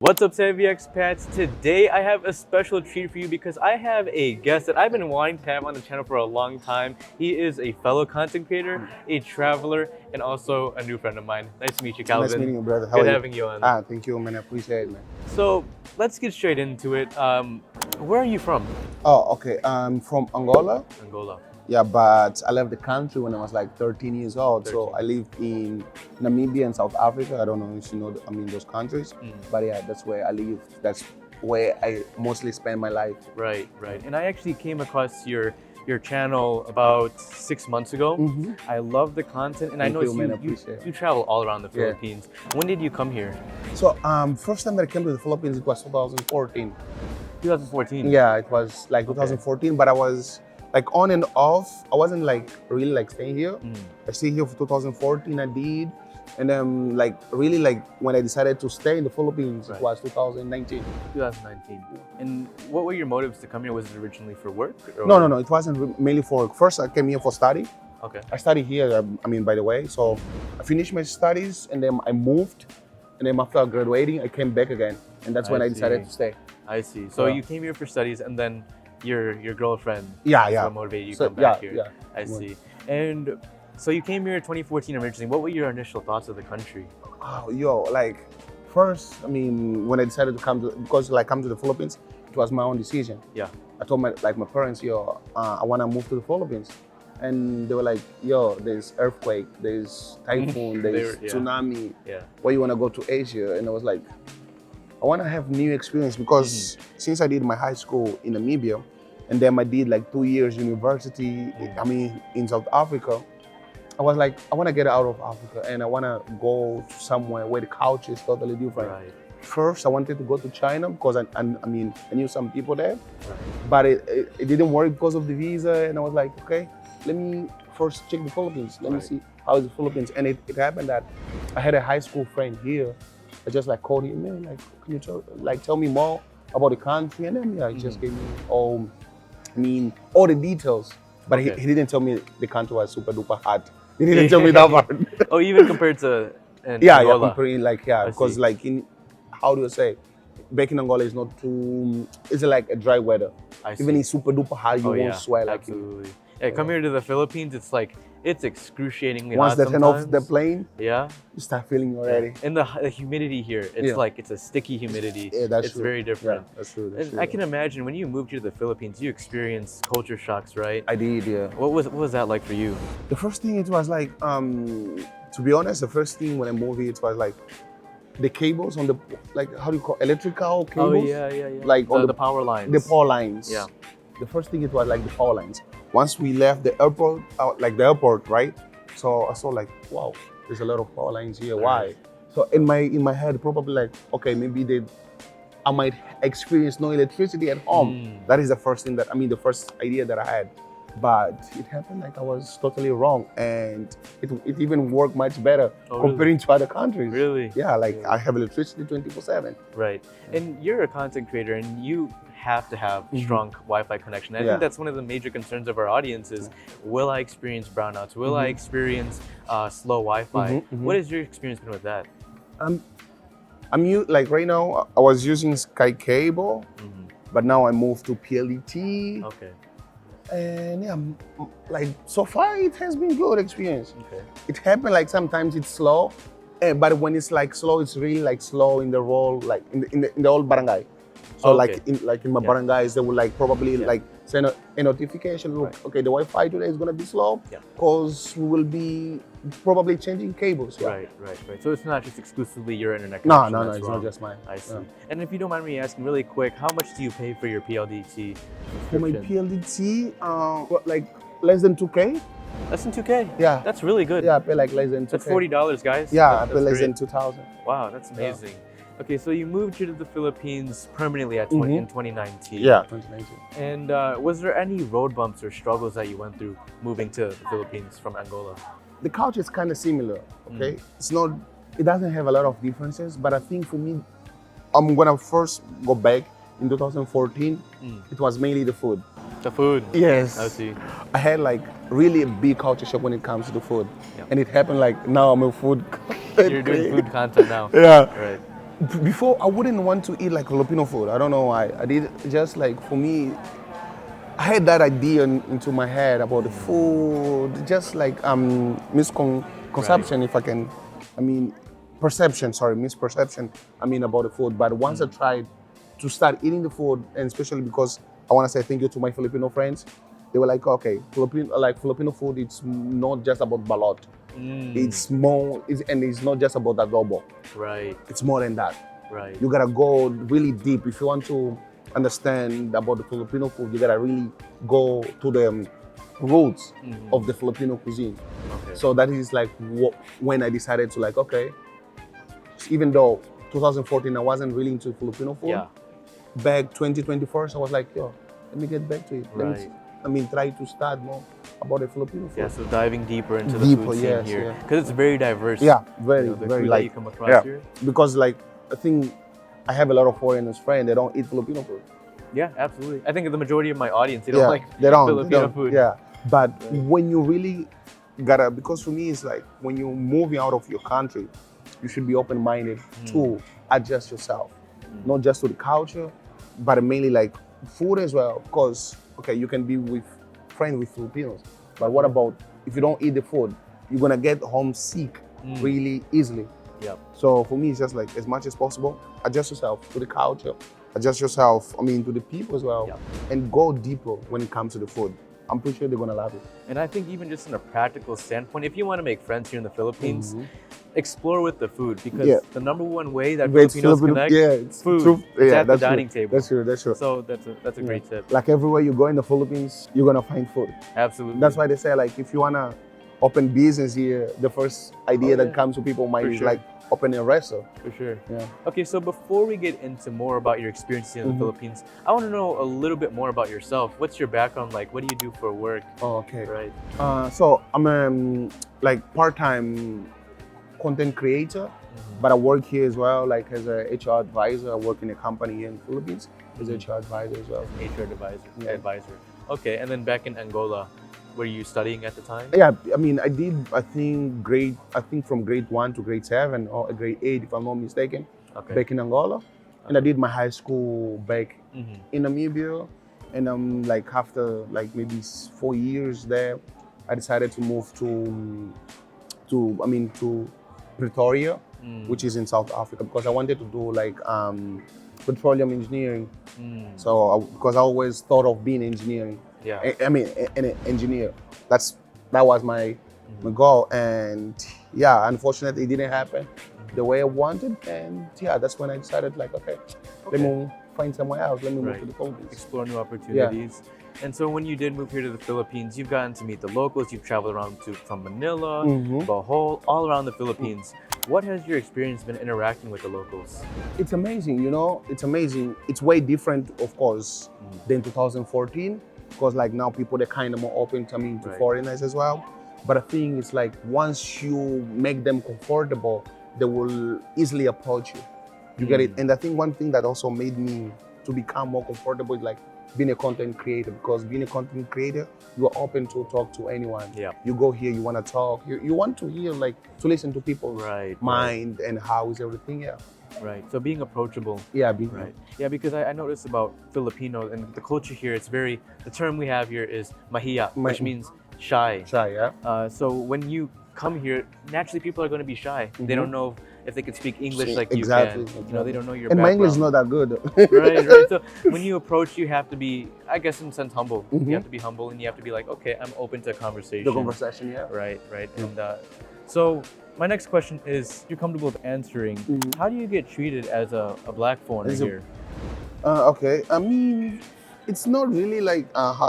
What's up, Savvy Expats? Today I have a special treat for you because I have a guest that I've been wanting to have on the channel for a long time. He is a fellow content creator, a traveler, and also a new friend of mine. Nice to meet you, Kelvin. Nice meeting you, brother. How Good are you? having you on. Thank you, man. I appreciate it, man. So let's get straight into it. Where are you from? Oh, okay. I'm from Angola. Angola. Yeah, but I left the country when I was like 13 years old. 13. So I lived in Namibia and South Africa. I don't know if you know, those countries. But yeah, that's where I lived. That's where I mostly spend my life. Right. And I actually came across your channel about 6 months ago. I love the content, and I know you travel all around the Philippines. When did you come here? So first time that I came to the Philippines, it was 2014. 2014. Yeah, it was like 2014, but I was like on and off. I wasn't like really like staying here. I stayed here for 2014, I did. And then like really like when I decided to stay in the Philippines, it was 2019. 2019. And what were your motives to come here? Was it originally for work? Or? No. It wasn't mainly for work. First, I came here for study. Okay. I studied here, by the way. So I finished my studies and then I moved. And then after graduating, I came back again. And that's when I decided to stay. I see. So you came here for studies and then your girlfriend motivated you to come back here. Yeah. I see. And so you came here in 2014 originally. What were your initial thoughts of the country? Oh, like first, when I decided to come to the Philippines, it was my own decision. Yeah. I told my parents, I want to move to the Philippines. And they were like, there's earthquake, there's typhoon, there's tsunami. Yeah. Why you want to go to Asia? And I was like, I want to have new experience because since I did my high school in Namibia, and then I did like 2 years university, in South Africa, I was like, I want to get out of Africa and I want to go to somewhere where the culture is totally different. Right. First, I wanted to go to China because I knew some people there, but it didn't work because of the visa. And I was like, okay, let me first check the Philippines. Let me see how is the Philippines. And it happened that I had a high school friend here. I just like called him, man, like, can you tell me more about the country? And then he just gave me all the details. But he didn't tell me the country was super duper hot. He didn't tell me that part. Oh, even compared to Angola. Comparing because how do you say? Back in Angola is not too, it's like a dry weather. Even in super duper hot, you won't sweat. Absolutely. Come here to the Philippines, it's excruciatingly hot. Once they turn off the plane, you start feeling already. And the humidity here, it's a sticky humidity. Yeah, that's It's very different. Yeah, that's true. I can imagine when you moved here to the Philippines, you experienced culture shocks, right? I did, yeah. What was that like for you? The first thing, it was like, to be honest, the first thing when I moved here, it was like the cables on the, how do you call it? Electrical cables? Oh, yeah. Like on the power lines. The power lines. Yeah. The first thing, it was like the power lines. Once we left the airport, right? So I saw like, wow, there's a lot of power lines here. Why? So in my head, probably like, okay, maybe I might experience no electricity at home. That is the first thing the first idea that I had. But it happened like I was totally wrong, and it even worked much better comparing to other countries. Really? Yeah, I have electricity 24/7. Right. And you're a content creator, and you have to have strong Wi-Fi connection. I think that's one of the major concerns of our audience is, will I experience brownouts? Will I experience slow Wi-Fi? What has your experience been with that? Right now, I was using Sky Cable, but now I moved to PLDT. Okay. And so far it has been good experience. Okay. It happened like sometimes it's slow, but when it's like slow, it's really like slow in the whole in the whole barangay. So in my barangays, they will probably send a notification. Look, okay, the Wi-Fi today is gonna be slow because we will be probably changing cables. Yeah. Right. So it's not just exclusively your internet No, connection. it's not just mine. I see. And if you don't mind me asking really quick, how much do you pay for your PLDT? For my PLDT, less than 2K. Less than 2K? Yeah. That's really good. Yeah, I pay like less than 2K. That's $40, guys. Yeah, I pay less than 2,000. Wow, that's amazing. Okay, so you moved here to the Philippines permanently in 2019. Yeah, 2019. And was there any road bumps or struggles that you went through moving to the Philippines from Angola? The culture is kind of similar, okay? It doesn't have a lot of differences, but I think for me, when I first go back in 2014, it was mainly the food. The food? Yes. I see. I had really a big culture shock when it comes to the food. And it happened now I'm a food You're doing food content now. Yeah. Right. before I wouldn't want to eat like Filipino food. I don't know why. I did just like for me. I had that idea into my head about the food, just like misconception, if I can, I mean, perception. Sorry, misperception. I mean about the food. But once I tried to start eating the food, and especially because I want to say thank you to my Filipino friends, they were like, okay, Filipino food. It's not just about balot. It's more, and it's not just about adobo. Right. It's more than that. Right. You gotta go really deep if you want to understand about the Filipino food. You gotta really go to the roots of the Filipino cuisine. Okay. So that is like when I decided to like, okay, even though 2014 I wasn't really into Filipino food, back 2024 I was like, yo, let me get back to it. Let me try to start more about the Filipino food. Yeah, so diving deeper into the food scene here, because it's very diverse. Yeah, very, you know, the very food like that you come across here. Because like I think I have a lot of foreigners friends that don't eat Filipino food. Yeah, absolutely. I think the majority of my audience they don't like Filipino food. Yeah, but when you really gotta, because for me it's like when you're moving out of your country, you should be open-minded to adjust yourself, not just to the culture, but mainly like food as well. Because okay, you can be friends with Filipinos, but what about if you don't eat the food? You're gonna get homesick really easily. Yep. So for me, it's just like as much as possible, adjust yourself to the culture, adjust yourself, to the people as well, and go deeper when it comes to the food. I'm pretty sure they're gonna love it. And I think even just in a practical standpoint, if you want to make friends here in the Philippines, explore with the food, because the number one way that Filipinos connect, it's food. It's at the dining table. That's true. That's true. So that's a great tip. Like everywhere you go in the Philippines, you're gonna find food. Absolutely. That's why they say like if you wanna open business here, the first idea that comes to people's mind is like opening a restaurant. For sure. Yeah. Okay, so before we get into more about your experiences in the Philippines, I want to know a little bit more about yourself. What's your background like? What do you do for work? Oh, okay. Right. So I'm like part-time content creator, but I work here as well, like as a HR advisor. I work in a company here in the Philippines as a HR advisor as well. HR advisor. Okay, and then back in Angola, were you studying at the time? Yeah, I did, I think from grade 1 to grade 7 or grade 8, if I'm not mistaken, back in Angola. And I did my high school back in Namibia. And like after like maybe 4 years there, I decided to move to Pretoria, which is in South Africa, because I wanted to do like petroleum engineering. So because I always thought of being engineering. Yeah. An engineer. That was my goal, and unfortunately, it didn't happen the way I wanted. And that's when I decided, like, okay, let me find somewhere else. Let me move to the Philippines, explore new opportunities. And so, when you did move here to the Philippines, you've gotten to meet the locals. You've traveled around from Manila, Bohol, all around the Philippines. What has your experience been interacting with the locals? It's amazing, It's amazing. It's way different, of course, than 2014. Because like now people, they're kind of more open to foreigners as well. But I think it's like once you make them comfortable, they will easily approach you. You get it? And I think one thing that also made me to become more comfortable is like being a content creator. Because being a content creator, you are open to talk to anyone. Yeah. You go here, you want to talk. You want to hear, like, to listen to people's mind and how is everything. Yeah. Right. So being approachable. Yeah. Yeah, because I noticed about Filipinos and the culture here, the term we have here is mahiya, which means shy. Shy, yeah. So when you come here, naturally people are going to be shy. They don't know if they can speak English like you Exactly. can. You know, they don't know your and background. my English is not that good. right. So when you approach, you have to be, I guess in a sense, humble. You have to be humble, and you have to be like, okay, I'm open to conversation. The conversation, yeah. Right. And so my next question is, you're comfortable with answering, how do you get treated as a black foreigner here? Okay, it's not really like,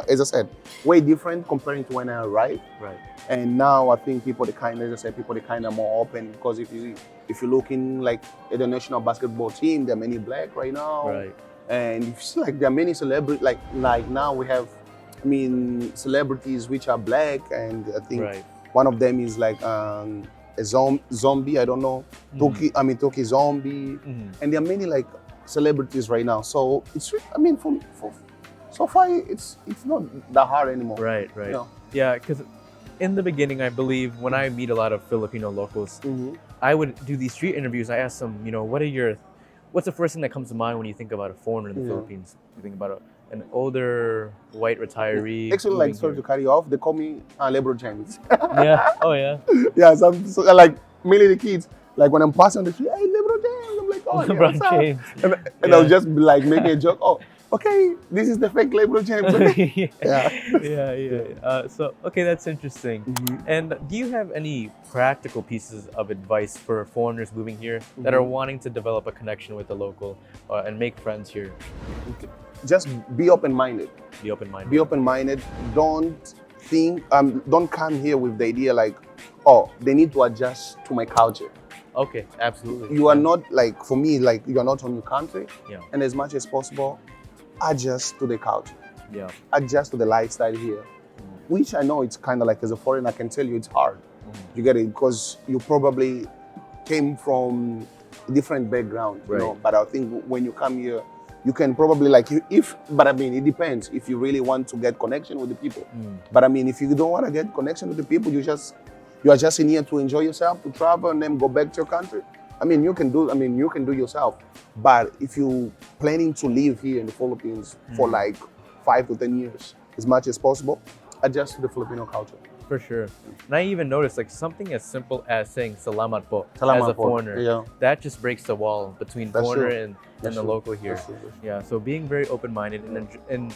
as I said, way different comparing to when I arrived. Right. And now I think people, they kind of more open, because if you're looking like at the national basketball team, there are many black right now. Right. And you see like there are many celebrities, like now we have, celebrities which are black, and I think one of them is like a zombie, I don't know, Toki Zombie, and there are many like celebrities right now. So it's, for so far it's not that hard anymore. Right. You know? Yeah, because in the beginning, I believe when I meet a lot of Filipino locals, I would do these street interviews. I ask them, what are your what's the first thing that comes to mind when you think about a foreigner in the Philippines? You think about an older white retiree. Actually, like, sorry to cut you off, they call me LeBron James. Yeah. Oh yeah. Yeah. So, like mainly the kids. Like when I'm passing on the street, hey, LeBron James. I'm like, oh, yeah, LeBron what's up? James. And I'll just be like making a joke. Oh, okay, this is the fake LeBron James. So okay, that's interesting. And do you have any practical pieces of advice for foreigners moving here that are wanting to develop a connection with the local and make friends here? Just be open-minded. Be open-minded. Be open-minded. Don't think. Don't come here with the idea like, oh, they need to adjust to my culture. Okay, absolutely. You are not like, for me, like you are not from your country. Yeah. And as much as possible, adjust to the culture. Yeah. Adjust to the lifestyle here, which I know it's kind of like, as a foreigner, I can tell you it's hard. You get it? Because you probably came from a different background, you know. But I think when you come here, you can probably like, but I mean, it depends if you really want to get connection with the people. But I mean, if you don't want to get connection with the people, you are just in here to enjoy yourself, to travel and then go back to your country. I mean, you can do yourself. But if you planning to live here in the Philippines for like 5 to 10 years, as much as possible, adjust to the Filipino culture. For sure. And I even noticed like something as simple as saying salamat po as a foreigner. That just breaks the wall between foreigner and the local here. Yeah, so being very open-minded and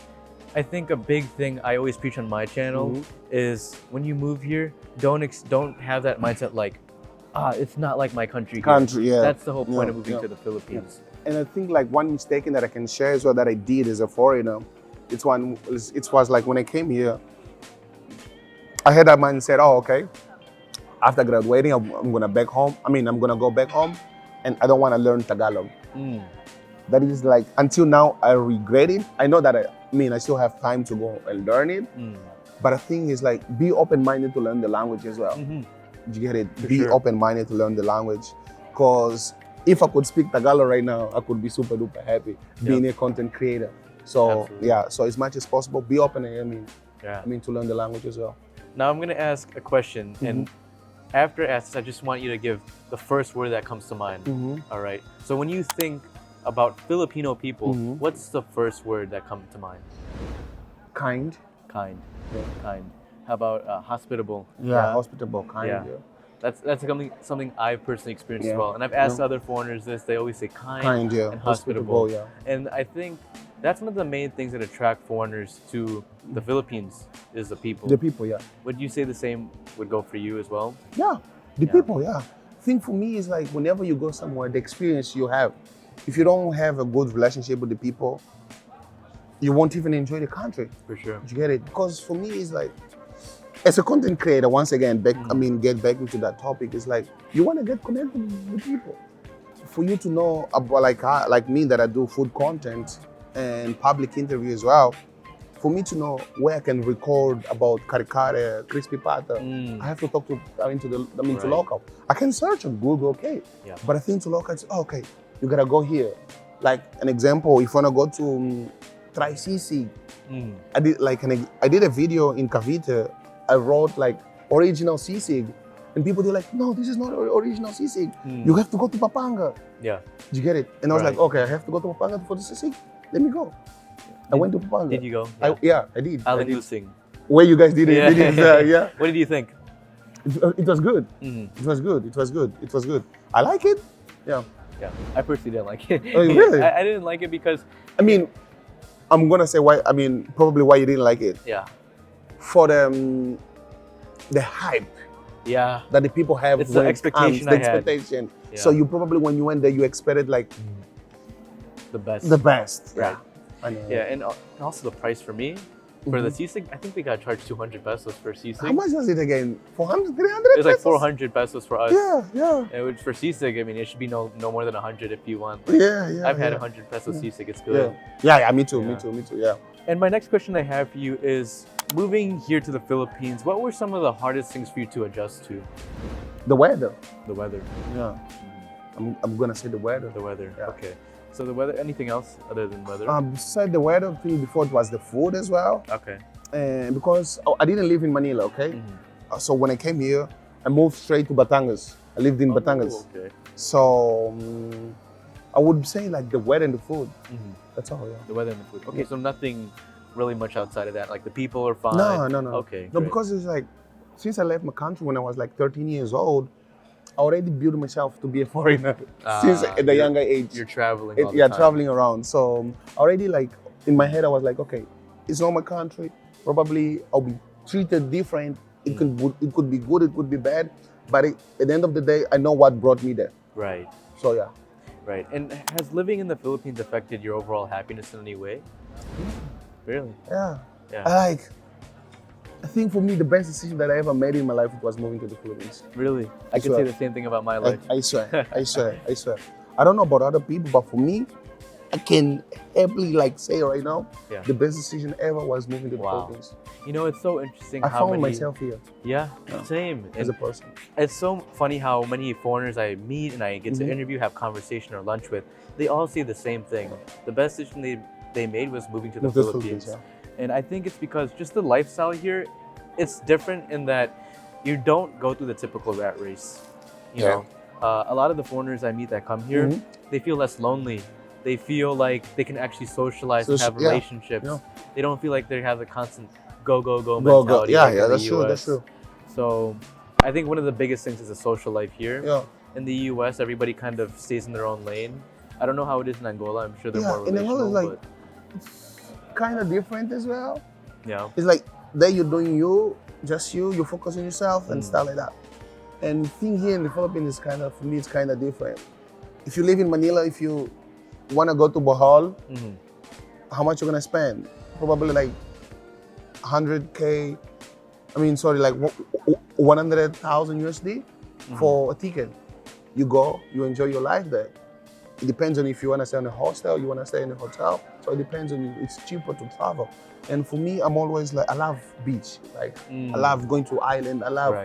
I think a big thing I always preach on my channel is when you move here, don't have that mindset like, it's not like my country here. That's the whole point of moving to the Philippines. And I think like one mistake that I can share as well that I did as a foreigner, it was like when I came here, I had that mindset, oh, okay, after graduating, I'm gonna go back home and I don't wanna learn Tagalog. That is like, until now, I regret it. I know that I still have time to go and learn it. But the thing is like, be open-minded to learn the language as well. You get it? Be open-minded to learn the language. Because if I could speak Tagalog right now, I could be super duper happy being a content creator. So so as much as possible, be open to learn the language as well. Now I'm gonna ask a question, and after I ask this, I just want you to give the first word that comes to mind. All right. So when you think about Filipino people, what's the first word that comes to mind? Kind. Kind. Kind. How about hospitable? Hospitable, kind. That's something I've personally experienced as well. And I've asked other foreigners this, they always say kind and hospitable. And I think that's one of the main things that attract foreigners to the Philippines is the people. The people, Would you say the same would go for you as well? Yeah, the people, Thing for me is like, whenever you go somewhere, the experience you have, if you don't have a good relationship with the people, you won't even enjoy the country. For sure. You get it? Because for me, it's like, as a content creator, once again, get back into that topic, it's like, you want to get connected with people. For you to know about, like me, that I do food content and public interview as well, for me to know where I can record about kare, crispy pata, I have to talk to local. I can search on Google, okay. But I think to local, it's, okay, you gotta go here. Like an example, if you wanna go to try sisig, I did a video in Cavite. I wrote like original sisig, and people they're like, no, this is not original sisig. You have to go to Pampanga. Did you get it? And I was like, okay, I have to go to Pampanga for the sisig. Let me go. I went to Pampanga. Did you go? I did. Alang-Lusing. Where you guys did it? What did you think? It was good. It was good. It was good. It was good. I like it. Yeah. I personally didn't like it. Oh, really? I didn't like it because I'm gonna say why. Probably why you didn't like it. For the hype. That the people have. It's the expectation I had. So you probably, when you went there, you expected like the best. The best. Right. I know. And also the price for me. For the sisig, I think we got charged 200 pesos for sisig. How much was it again? 400, 300 It was like 400 pesos for us. Yeah. And which for sisig, it should be no more than 100 if you want. I've had 100 pesos sisig. It's good. Yeah. Me too. Yeah. And my next question I have for you is, moving here to the Philippines, what were some of the hardest things for you to adjust to? The weather. The weather. Yeah. I'm gonna say the weather. The weather. Yeah. Okay. So the weather. Anything else other than weather? Besides the weather thing, before it was the food as well. Okay. And because I didn't live in Manila, okay. So when I came here, I moved straight to Batangas. I lived in Batangas. Okay. So I would say like the weather and the food. Mhm. That's all. Yeah. The weather and the food. Okay, Yeah. so nothing really much outside of that. Like the people are fine. No. Okay. No, great. because it's like since I left my country when I was like 13 years old, I already built myself to be a foreigner since at the younger age. You're traveling. All the Yeah, time. traveling around. So already like in my head, I was like, okay, it's not my country. Probably I'll be treated different. It could be good, it could be bad. But at the end of the day, I know what brought me there. Right. So yeah. Right. And has living in the Philippines affected your overall happiness in any way? Really? Yeah. Yeah. I think for me, the best decision that I ever made in my life was moving to the Philippines. Really? I can swear. say the same thing about my life. I swear. I swear. I don't know about other people, but for me, I can happily like say right now, Yeah. the best decision ever was moving to the Wow. Philippines. You know, it's so interesting I how found many. myself here Yeah. Yeah. Same. as a And person. it's so funny how many foreigners I meet and I get to interview, have conversation or lunch with. They all say the same thing. The best decision they made was moving to the Move to the Philippines. Philippines, And I think it's because just the lifestyle here, it's different in that you don't go through the typical rat race. You Yeah. know, a lot of the foreigners I meet that come here, they feel less lonely. They feel like they can actually socialize and have relationships. Yeah. They don't feel like they have a constant go Go. mentality. Yeah, like in the that's true. US. That's true. So I think one of the biggest things is the social life here. Yeah. In the US, everybody kind of stays in their own lane. I don't know how it is in Angola. I'm sure they're more in relational. Angola, it's like but kind of different as well. yeah, It's like there you're doing just you focus on yourself and stuff like that. And the thing here in the Philippines is kind of, for me, it's kind of different. If you live in Manila, if you want to go to Bohol, how much you're gonna spend? Probably like 100K. I mean, sorry, like 100,000 USD for a ticket. You go, you enjoy your life there. It depends on if you want to stay in a hostel, you want to stay in a hotel. So it depends on you. It's cheaper to travel. And for me, I'm always like, I love beach. Like, I love going to island. I love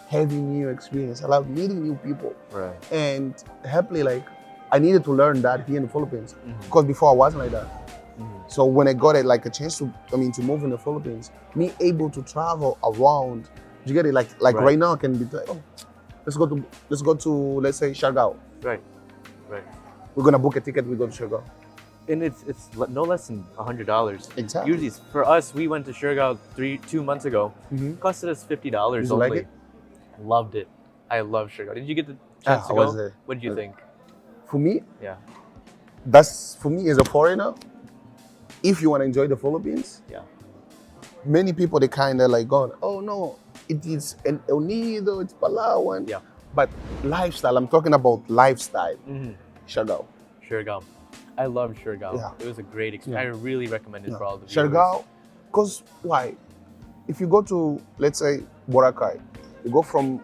having new experience. I love meeting new people. Right. And happily, like, I needed to learn that here in the Philippines because before I wasn't like that. So when I got like a chance to move in the Philippines, me able to travel around, you get it? Like right now, I can be like, oh, let's go to let's say Siargao. Right. We're gonna book a ticket. We go to Siargao. And it's no less than $100. Exactly. Usually, for us, we went to Siargao 2 months ago. It costed us $50 Did you only. like it? Loved it. I love Siargao. Did you get the chance to I go? was there. What did you think? For me, Yeah. that's for me as a foreigner. If you want to enjoy the Philippines, many people they kind of like going, oh no, it is El Nido, it's Palawan. Yeah. But lifestyle, I'm talking about lifestyle. Siargao. Siargao. I love Siargao. Yeah. It was a great experience. I really recommend it for all the viewers. Siargao, because why? If you go to, let's say, Boracay, you go from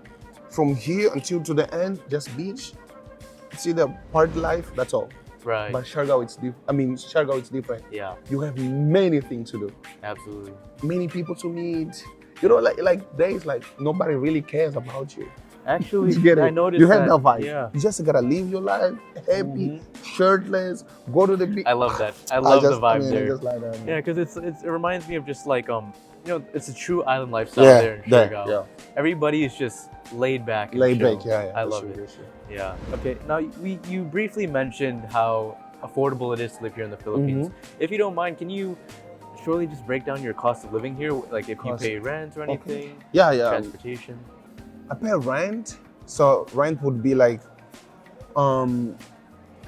here until to the end, just beach, see the party life, that's all. Right. But Siargao, Siargao, it's different. Yeah. You have many things to do. Absolutely. Many people to meet. You know, like days, like nobody really cares about you. Actually, You get it? I noticed You have that. that vibe. Yeah. You just gotta live your life happy, shirtless, go to the beach. I love that. I love the vibe I there. just like that. Yeah, because it reminds me of just like it's a true island lifestyle there in Siargao. Yeah. Everybody is just laid back. And Laid chill. back, yeah. I love it. Yeah. Okay. Now you briefly mentioned how affordable it is to live here in the Philippines. If you don't mind, can you surely just break down your cost of living here? Like if you pay rent or anything? Yeah. Transportation. I pay rent. So rent would be like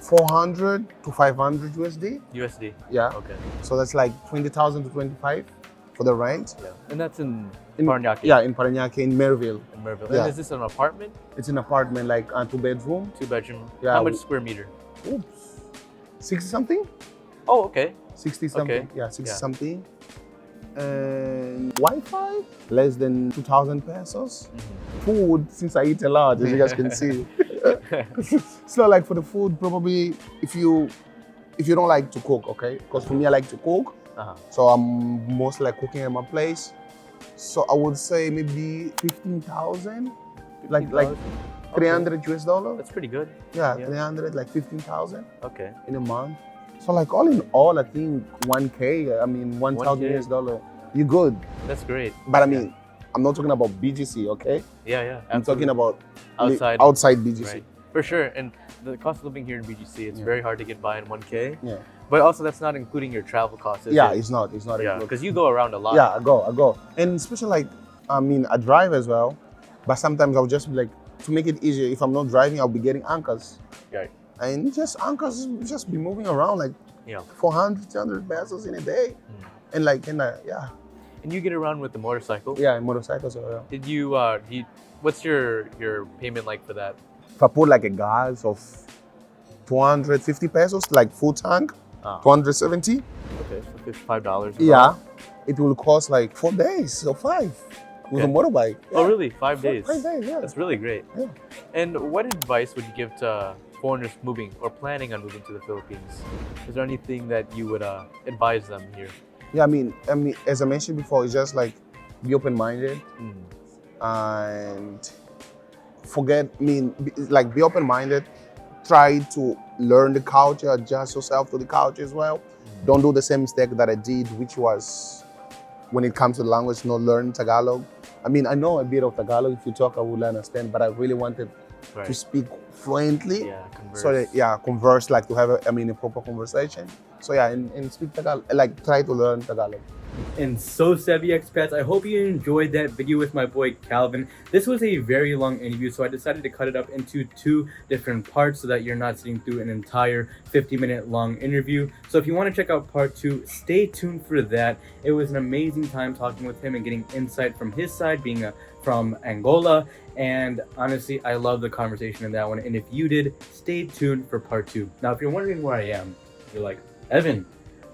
400 to 500 USD. USD. Yeah. Okay. So that's like 20,000 to 25 for the rent. Yeah. And that's in Paranaque. Yeah, in Paranaque, in Merville. In Merville. Yeah. And is this an apartment? It's an apartment, like a 2-bedroom. 2-bedroom. Yeah. How much square meter? Oops. 60 something? Oh, okay. 60 something. Okay. Yeah, 60 Yeah. something. And Wi-Fi, less than 2,000 pesos. Food, since I eat a lot, as you guys can see. So like for the food, probably if you don't like to cook, okay? Because for me, I like to cook. So I'm mostly like cooking at my place. So I would say maybe 15,000, like 300 US dollar. That's pretty good. Yeah, Yeah. 300, like 15,000 Okay. in a month. So like all in all, I think 1K, I mean 1,000 US dollar, you're good. That's great. But I mean, I'm not talking about BGC, okay? Yeah, yeah. I'm talking about outside. outside BGC. Right. For sure, and the cost of living here in BGC, it's very hard to get by in 1K. Yeah. But also, that's not including your travel costs. Yeah, it? it's not. It's not. Yeah, because you go around a lot. Yeah, I go, and especially like, I mean, I drive as well, but sometimes I'll just be like, to make it easier, if I'm not driving, I'll be getting anchors. Right. And just anchors just be moving around like 400, 300 pesos in a day, and like, yeah. And you get around with the motorcycle. Yeah, motorcycles. Yeah. Did you? What's your payment like for that? If I put like a gas of 250 pesos, like full tank, 270. Okay, so $55. Yeah, it will cost like 4 days or 5 with a motorbike. Yeah. Oh, really? 5 days? 5 days, yeah. That's really great. Yeah. And what advice would you give to foreigners moving or planning on moving to the Philippines? Is there anything that you would advise them here? Yeah, I mean, as I mentioned before, it's just like be open-minded and be open-minded. Try to learn the culture, adjust yourself to the culture as well. Don't do the same mistake that I did, which was when it comes to language, not learn Tagalog. I mean, I know a bit of Tagalog. If you talk, I would understand, but I really wanted to speak fluently. Yeah, converse. So converse, like to have a proper conversation. So yeah, and speak Tagalog, like try to learn Tagalog. And so savvy expats, I hope you enjoyed that video with my boy Kelvin. This was a very long interview, so I decided to cut it up into 2 different parts so that you're not sitting through an entire 50-minute long interview. So if you want to check out part 2, stay tuned for that. It was an amazing time talking with him and getting insight from his side, being from Angola. And honestly, I love the conversation in that one. And if you did, stay tuned for part 2. Now, if you're wondering where I am, you're like, Evan,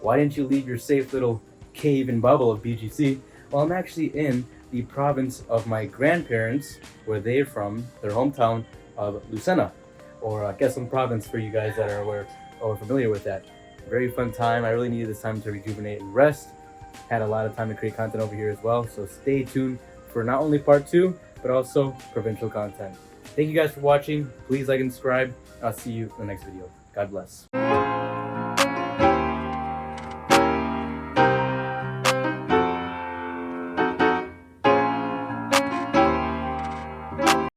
why didn't you leave your safe little cave and bubble of BGC? Well, I'm actually in the province of my grandparents, where they're from, their hometown of Lucena, or Quezon province for you guys that are aware or familiar with that. Very fun time. I really needed this time to rejuvenate and rest. Had a lot of time to create content over here as well, so stay tuned for not only part 2, but also provincial content. Thank you guys for watching. Please like and subscribe. I'll see you in the next video. God bless.